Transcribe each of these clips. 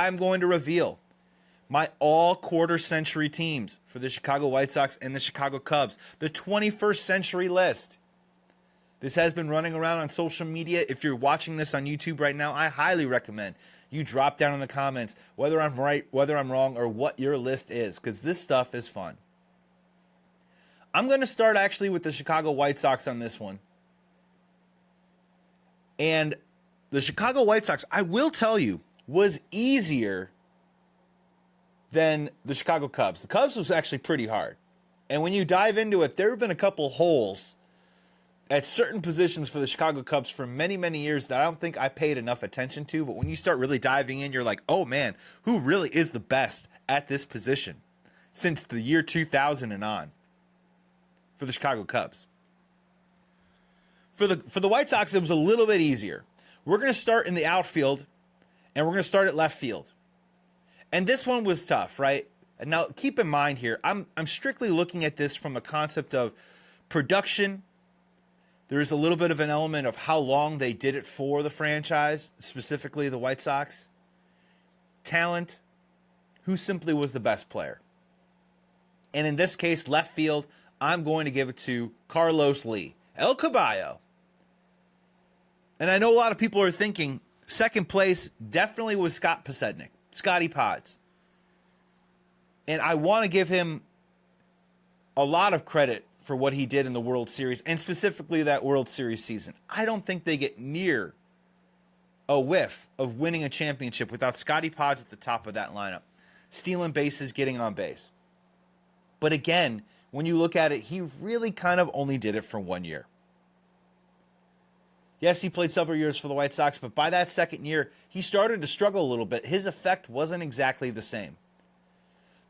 I'm going to reveal my all-quarter century teams for the Chicago White Sox and the Chicago Cubs, the 21st century list. This has been running around on social media. If you're watching this on YouTube right now, I highly recommend you drop down in the comments whether I'm right, whether I'm wrong, or what your list is, because this stuff is fun. I'm going to start actually with the Chicago White Sox on this one. And the Chicago White Sox, I will tell you, was easier than the Chicago Cubs. The Cubs was actually pretty hard. And when you dive into it, there have been a couple holes at certain positions for the Chicago Cubs for many, many years that I don't think I paid enough attention to. But when you start really diving in, you're like, oh man, who really is the best at this position since the year 2000 and on for the Chicago Cubs? For the White Sox, it was a little bit easier. We're going to start in the outfield, and we're going to start at left field. And this one was tough, right? And now keep in mind here, I'm strictly looking at this from a concept of production. There's a little bit of an element of how long they did it for the franchise, specifically the White Sox. Talent, who simply was the best player. And in this case, left field, I'm going to give it to Carlos Lee, El Caballo. And I know a lot of people are thinking second place definitely was Scott Podsednik. Scotty Pods. And I want to give him a lot of credit for what he did in the World Series, and specifically that World Series season. I don't think they get near a whiff of winning a championship without Scotty Pods at the top of that lineup, stealing bases, getting on base. But again, when you look at it, he really kind of only did it for 1 year. Yes, he played several years for the White Sox, but by that second year, he started to struggle a little bit. His effect wasn't exactly the same.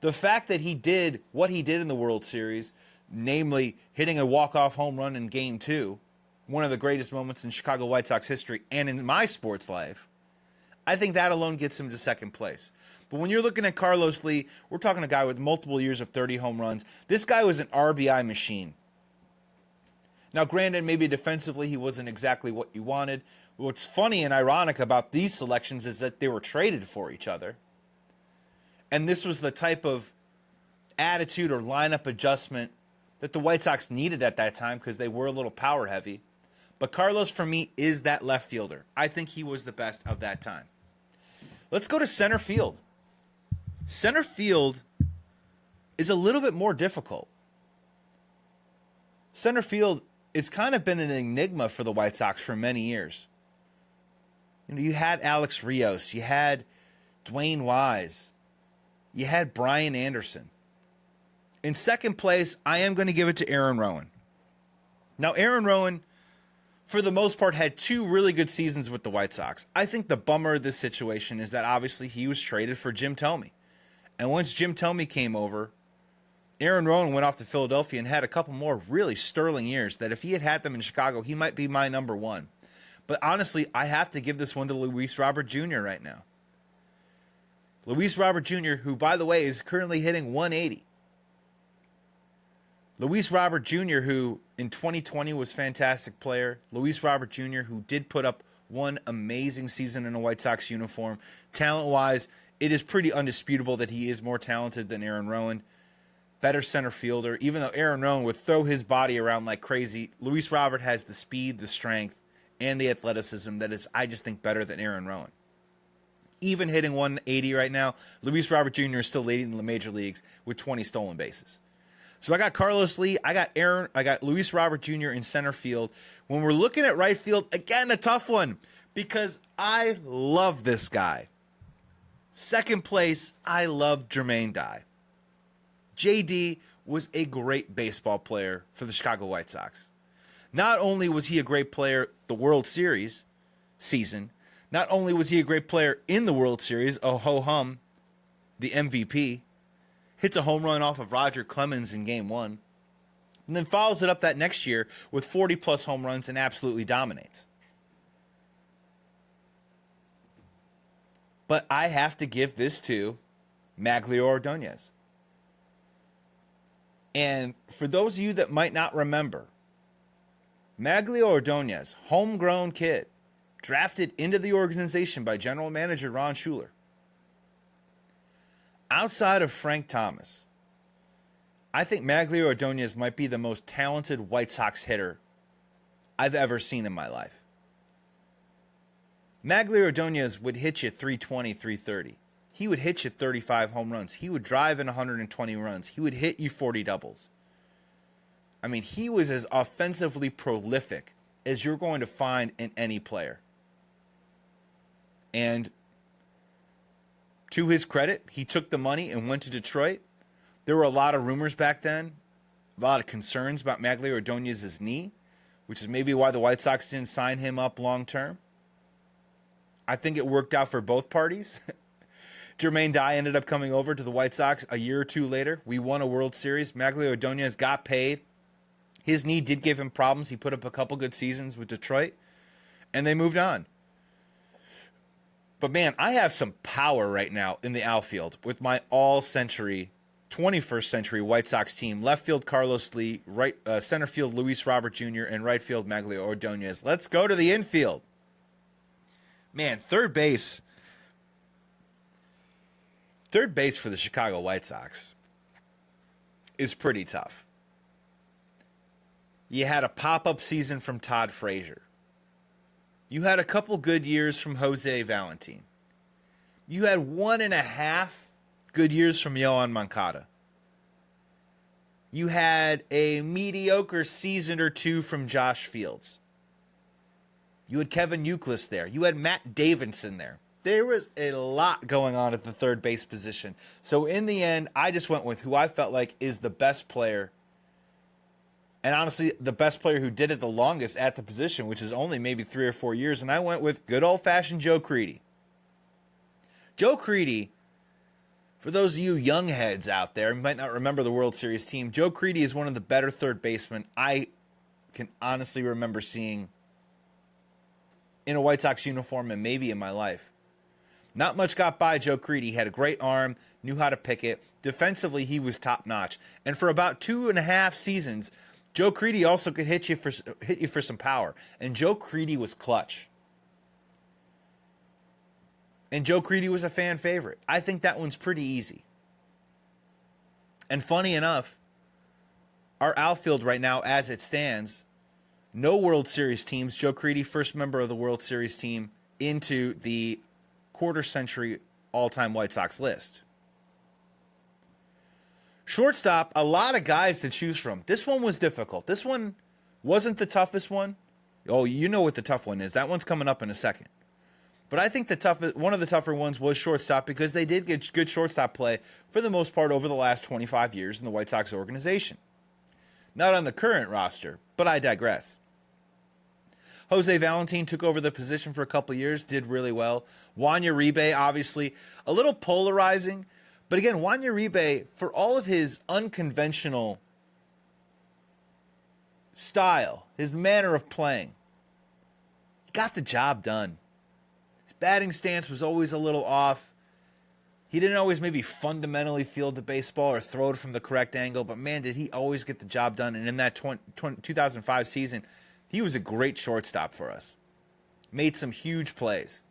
The fact that he did what he did in the World Series, namely hitting a walk-off home run in Game 2, one of the greatest moments in Chicago White Sox history and in my sports life, I think that alone gets him to second place. But when you're looking at Carlos Lee, we're talking a guy with multiple years of 30 home runs. This guy was an RBI machine. Now, granted, maybe defensively he wasn't exactly what you wanted. What's funny and ironic about these selections is that they were traded for each other. And this was the type of attitude or lineup adjustment that the White Sox needed at that time because they were a little power heavy. But Carlos, for me, is that left fielder. I think he was the best of that time. Let's go to center field. Center field is a little bit more difficult. Center field, it's kind of been an enigma for the White Sox for many years. You know, you had Alex Rios, you had Dwayne Wise, you had Brian Anderson. In second place, I am going to give it to Aaron Rowan. Now, Aaron Rowan, for the most part, had two really good seasons with the White Sox. I think the bummer of this situation is that obviously he was traded for Jim Thome. And once Jim Thome came over, Aaron Rowan went off to Philadelphia and had a couple more really sterling years that if he had had them in Chicago, he might be my number one. But honestly, I have to give this one to Luis Robert Jr. right now. Luis Robert Jr., who, by the way, is currently hitting 180. Luis Robert Jr., who in 2020 was a fantastic player. Luis Robert Jr., who did put up one amazing season in a White Sox uniform. Talent-wise, it is pretty undisputable that he is more talented than Aaron Rowan. Better center fielder. Even though Aaron Rowan would throw his body around like crazy, Luis Robert has the speed, the strength, and the athleticism that is, I just think, better than Aaron Rowan. Even hitting 180 right now, Luis Robert Jr. is still leading the major leagues with 20 stolen bases. So I got Carlos Lee, I got Luis Robert Jr. in center field. When we're looking at right field, again, a tough one because I love this guy. Second place, I love Jermaine Dye. JD was a great baseball player for the Chicago White Sox. Not only was he a great player the World Series season, not only was he a great player in the World Series, oh ho hum, the MVP, hits a home run off of Roger Clemens in Game 1, and then follows it up that next year with 40-plus home runs and absolutely dominates. But I have to give this to Magglio Ordonez. And for those of you that might not remember, Magglio Ordonez, homegrown kid, drafted into the organization by general manager Ron Schuler. Outside of Frank Thomas, I think Magglio Ordonez might be the most talented White Sox hitter I've ever seen in my life. Magglio Ordonez would hit you 320, 330. He would hit you 35 home runs. He would drive in 120 runs. He would hit you 40 doubles. I mean, he was as offensively prolific as you're going to find in any player. And to his credit, he took the money and went to Detroit. There were a lot of rumors back then, a lot of concerns about Magglio Ordonez's knee, which is maybe why the White Sox didn't sign him up long term. I think it worked out for both parties. Jermaine Dye ended up coming over to the White Sox a year or two later. We won a World Series. Magglio Ordonez got paid. His knee did give him problems. He put up a couple good seasons with Detroit, and they moved on. But, man, I have some power right now in the outfield with my all-century, 21st century White Sox team. Left field, Carlos Lee. Right, center field, Luis Robert Jr., and right field, Magglio Ordonez. Let's go to the infield. Man, third base for the Chicago White Sox is pretty tough. You had a pop-up season from Todd Frazier. You had a couple good years from Jose Valentin. You had 1.5 good years from Yohan Moncada. You had a mediocre season or two from Josh Fields. You had Kevin Youkilis there. You had Matt Davidson there. There was a lot going on at the third base position. So in the end, I just went with who I felt like is the best player. And honestly, the best player who did it the longest at the position, which is only maybe 3 or 4 years. And I went with good old-fashioned Joe Crede. Joe Crede, for those of you young heads out there who might not remember the World Series team, Joe Crede is one of the better third basemen I can honestly remember seeing in a White Sox uniform and maybe in my life. Not much got by Joe Crede. He had a great arm, knew how to pick it. Defensively, he was top-notch. And for about 2.5 seasons, Joe Crede also could hit you for some power. And Joe Crede was clutch. And Joe Crede was a fan favorite. I think that one's pretty easy. And funny enough, our outfield right now, as it stands, no World Series teams. Joe Crede, first member of the World Series team into the quarter-century all-time White Sox list. Shortstop, a lot of guys to choose from. This one was difficult. This one wasn't the toughest one. Oh, you know what the tough one is. That one's coming up in a second. But I think one of the tougher ones was shortstop because they did get good shortstop play for the most part over the last 25 years in the White Sox organization. Not on the current roster, but I digress. Jose Valentin took over the position for a couple years, did really well. Juan Uribe, obviously, a little polarizing. But again, Juan Uribe, for all of his unconventional style, his manner of playing, he got the job done. His batting stance was always a little off. He didn't always maybe fundamentally field the baseball or throw it from the correct angle, but man, did he always get the job done. And in that 2005 season, he was a great shortstop for us. Made some huge plays.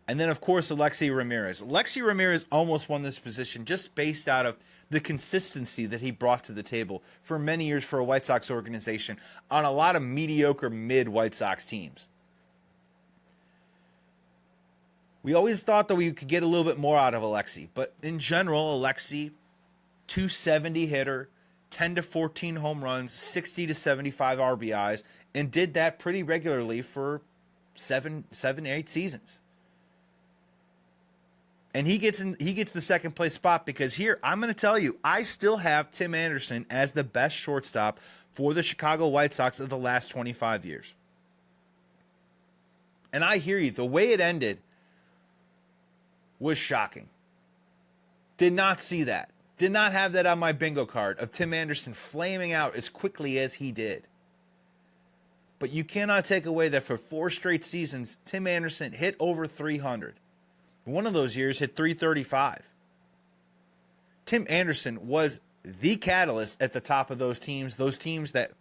And then, of course, Alexi Ramirez. Alexi Ramirez almost won this position just based out of the consistency that he brought to the table for many years for a White Sox organization on a lot of mediocre mid-White Sox teams. We always thought that we could get a little bit more out of Alexi, but in general, Alexi, 270 hitter, 10 to 14 home runs, 60 to 75 RBIs, and did that pretty regularly for 7, 8 seasons. And he gets the second place spot because here, I'm going to tell you, I still have Tim Anderson as the best shortstop for the Chicago White Sox of the last 25 years. And I hear you, the way it ended was shocking. Did not see that. Did not have that on my bingo card of Tim Anderson flaming out as quickly as he did. But you cannot take away that for 4 straight seasons, Tim Anderson hit over 300. One of those years hit 335. Tim Anderson was the catalyst at the top of those teams that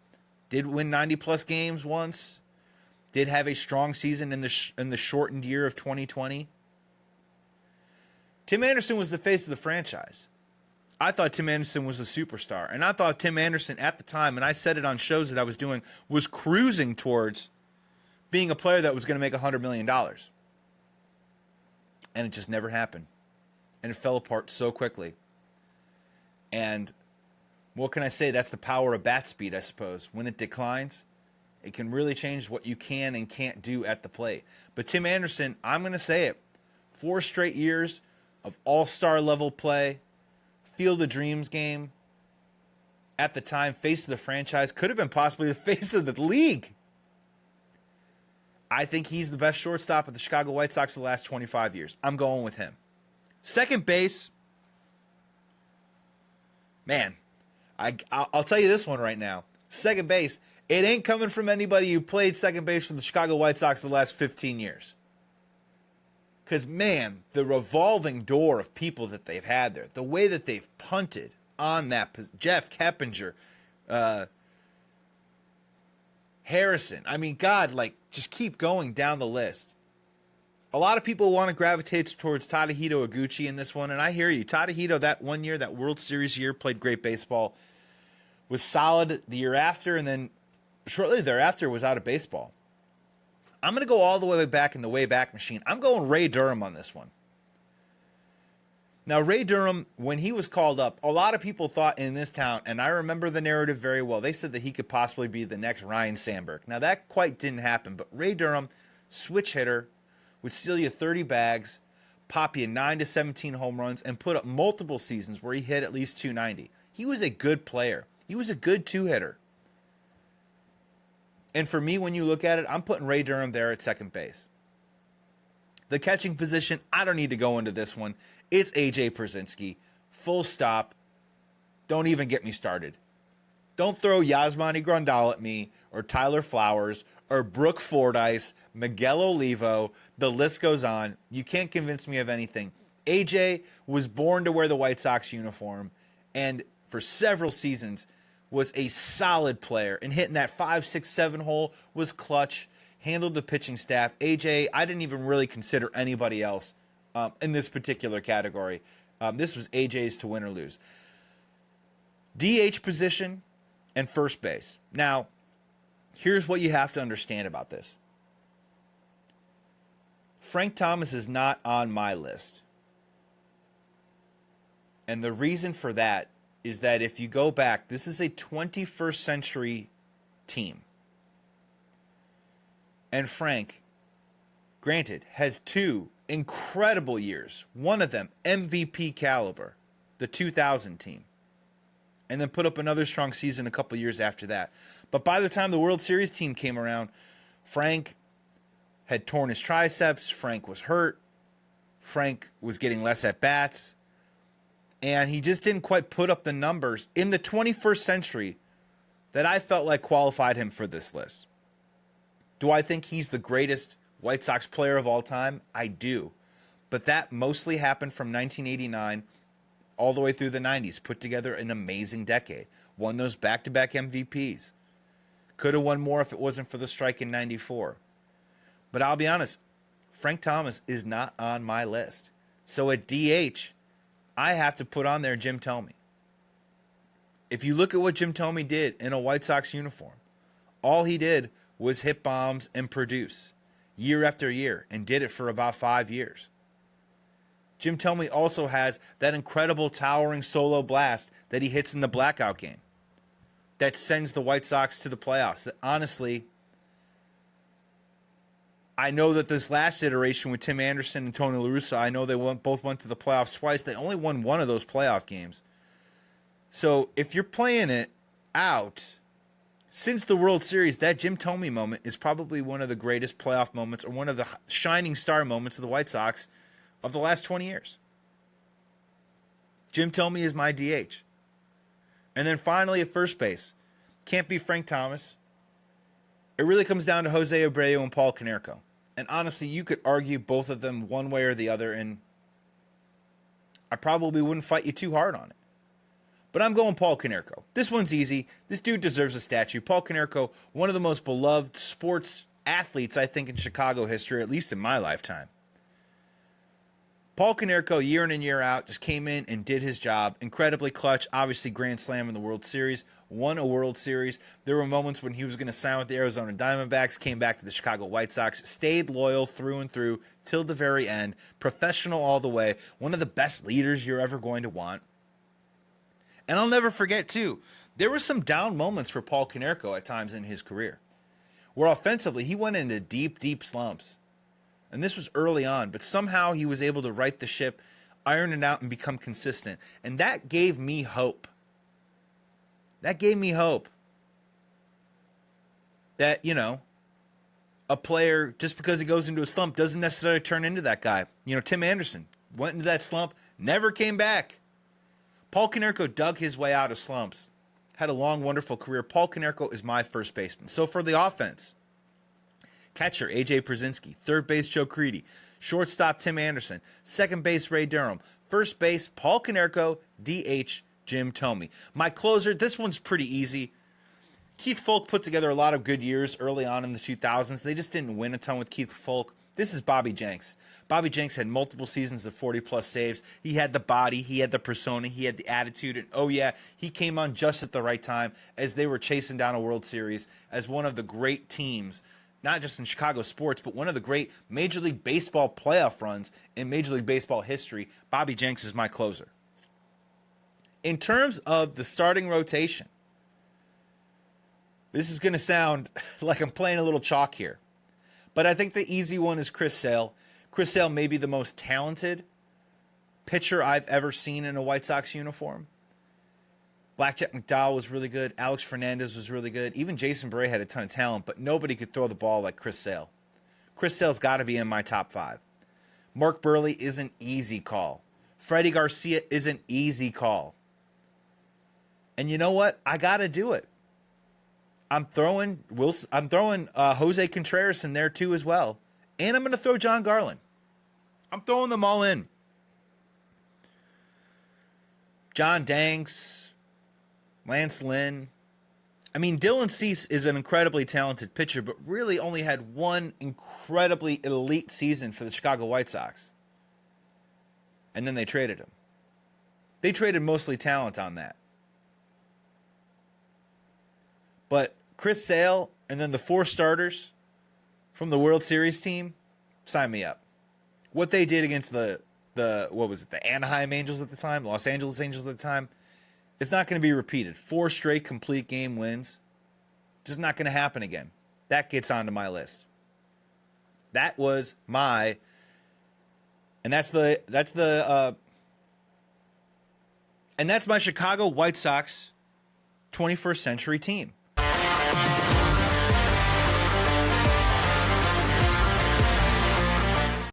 did win 90-plus games once, did have a strong season in the shortened year of 2020. Tim Anderson was the face of the franchise. I thought Tim Anderson was a superstar. And I thought Tim Anderson at the time, and I said it on shows that I was doing, was cruising towards being a player that was going to make $100 million. And it just never happened. And it fell apart so quickly. And what can I say? That's the power of bat speed, I suppose. When it declines, it can really change what you can and can't do at the plate. But Tim Anderson, I'm going to say it, 4 straight years of all-star level play, Field of Dreams game, at the time, face of the franchise, could have been possibly the face of the league. I think he's the best shortstop of the Chicago White Sox the last 25 years. I'm going with him. Second base, man, I'll tell you this one right now. Second base, it ain't coming from anybody who played second base for the Chicago White Sox the last 15 years. Because, man, the revolving door of people that they've had there, the way that they've punted on that, Jeff Keppinger, Harrison. I mean, God, like, just keep going down the list. A lot of people want to gravitate towards Tadahito Iguchi in this one, and I hear you. Tadahito, that one year, that World Series year, played great baseball, was solid the year after, and then shortly thereafter was out of baseball. I'm going to go all the way back in the Wayback Machine. I'm going Ray Durham on this one. Now, Ray Durham, when he was called up, a lot of people thought in this town, and I remember the narrative very well, they said that he could possibly be the next Ryan Sandberg. Now, that quite didn't happen, but Ray Durham, switch hitter, would steal you 30 bags, pop you 9 to 17 home runs, and put up multiple seasons where he hit at least 290. He was a good player. He was a good two-hitter. And for me, when you look at it, I'm putting Ray Durham there at second base. The catching position, I don't need to go into this one. It's A.J. Pierzynski. Full stop. Don't even get me started. Don't throw Yasmani Grandal at me, or Tyler Flowers, or Brooke Fordyce, Miguel Olivo. The list goes on. You can't convince me of anything. A.J. was born to wear the White Sox uniform, and for several seasons was a solid player, and hitting that 5, 6, 7 hole was clutch, handled the pitching staff. AJ, I didn't even really consider anybody else in this particular category. This was AJ's to win or lose. DH position and first base. Now, here's what you have to understand about this. Frank Thomas is not on my list. And the reason for that is that if you go back, this is a 21st century team. And Frank, granted, has 2 incredible years. One of them, MVP caliber, the 2000 team. And then put up another strong season a couple years after that. But by the time the World Series team came around, Frank had torn his triceps. Frank was hurt. Frank was getting less at-bats. And he just didn't quite put up the numbers in the 21st century that I felt like qualified him for this list. Do I think he's the greatest White Sox player of all time? I do. But that mostly happened from 1989 all the way through the 90s. Put together an amazing decade. Won those back-to-back MVPs. Could have won more if it wasn't for the strike in 94. But I'll be honest, Frank Thomas is not on my list. So at DH, I have to put on there Jim Thome. If you look at what Jim Thome did in a White Sox uniform, all he did was hit bombs and produce year after year, and did it for about 5 years. Jim Thome also has that incredible towering solo blast that he hits in the blackout game that sends the White Sox to the playoffs. That honestly, I know that this last iteration with Tim Anderson and Tony La Russa, I know they both went to the playoffs twice. They only won one of those playoff games. So if you're playing it out, since the World Series, that Jim Thome moment is probably one of the greatest playoff moments, or one of the shining star moments of the White Sox of the last 20 years. Jim Thome is my DH. And then finally at first base, can't be Frank Thomas. It really comes down to Jose Abreu and Paul Konerko. And honestly, you could argue both of them one way or the other, and I probably wouldn't fight you too hard on it. But I'm going Paul Konerko. This one's easy. This dude deserves a statue. Paul Konerko, one of the most beloved sports athletes, I think, in Chicago history, at least in my lifetime. Paul Konerko, year in and year out, just came in and did his job. Incredibly clutch. Obviously, grand slam in the World Series. Won a World Series. There were moments when he was going to sign with the Arizona Diamondbacks, came back to the Chicago White Sox, stayed loyal through and through till the very end. Professional all the way. One of the best leaders you're ever going to want. And I'll never forget, too, there were some down moments for Paul Konerko at times in his career, where offensively he went into deep, deep slumps. And this was early on, but somehow he was able to right the ship, iron it out, and become consistent. And that gave me hope. That gave me hope that, you know, a player, just because he goes into a slump, doesn't necessarily turn into that guy. You know, Tim Anderson went into that slump, never came back. Paul Konerko dug his way out of slumps, had a long, wonderful career. Paul Konerko is my first baseman. So for the offense, catcher, A.J. Przinsky. Third base, Joe Crede. Shortstop, Tim Anderson. Second base, Ray Durham. First base, Paul Konerko. DH, Jim Thome. My closer, this one's pretty easy. Keith Foulke put together a lot of good years early on in the 2000s. They just didn't win a ton with Keith Foulke. This is Bobby Jenks. Bobby Jenks had multiple seasons of 40-plus saves. He had the body, he had the persona, he had the attitude, and oh yeah, he came on just at the right time as they were chasing down a World Series as one of the great teams, not just in Chicago sports, but one of the great Major League Baseball playoff runs in Major League Baseball history. Bobby Jenks is my closer. In terms of the starting rotation, this is going to sound like I'm playing a little chalk here, but I think the easy one is Chris Sale. Chris Sale may be the most talented pitcher I've ever seen in a White Sox uniform. Blackjack McDowell was really good. Alex Fernandez was really good. Even Jason Bray had a ton of talent, but nobody could throw the ball like Chris Sale. Chris Sale's got to be in my top 5. Mark Burley is an easy call. Freddie Garcia is an easy call. And you know what? I got to do it. I'm throwing Jose Contreras in there too as well. And I'm going to throw John Garland. I'm throwing them all in. John Danks, Lance Lynn. I mean, Dylan Cease is an incredibly talented pitcher, but really only had one incredibly elite season for the Chicago White Sox. And then they traded him. They traded mostly talent on that. But Chris Sale and then the 4 starters from the World Series team, sign me up. What they did against the Anaheim Angels at the time, Los Angeles Angels at the time, it's not going to be repeated. 4 straight complete game wins. Just not going to happen again. That gets onto my list. That was my, and that's my Chicago White Sox 21st century team.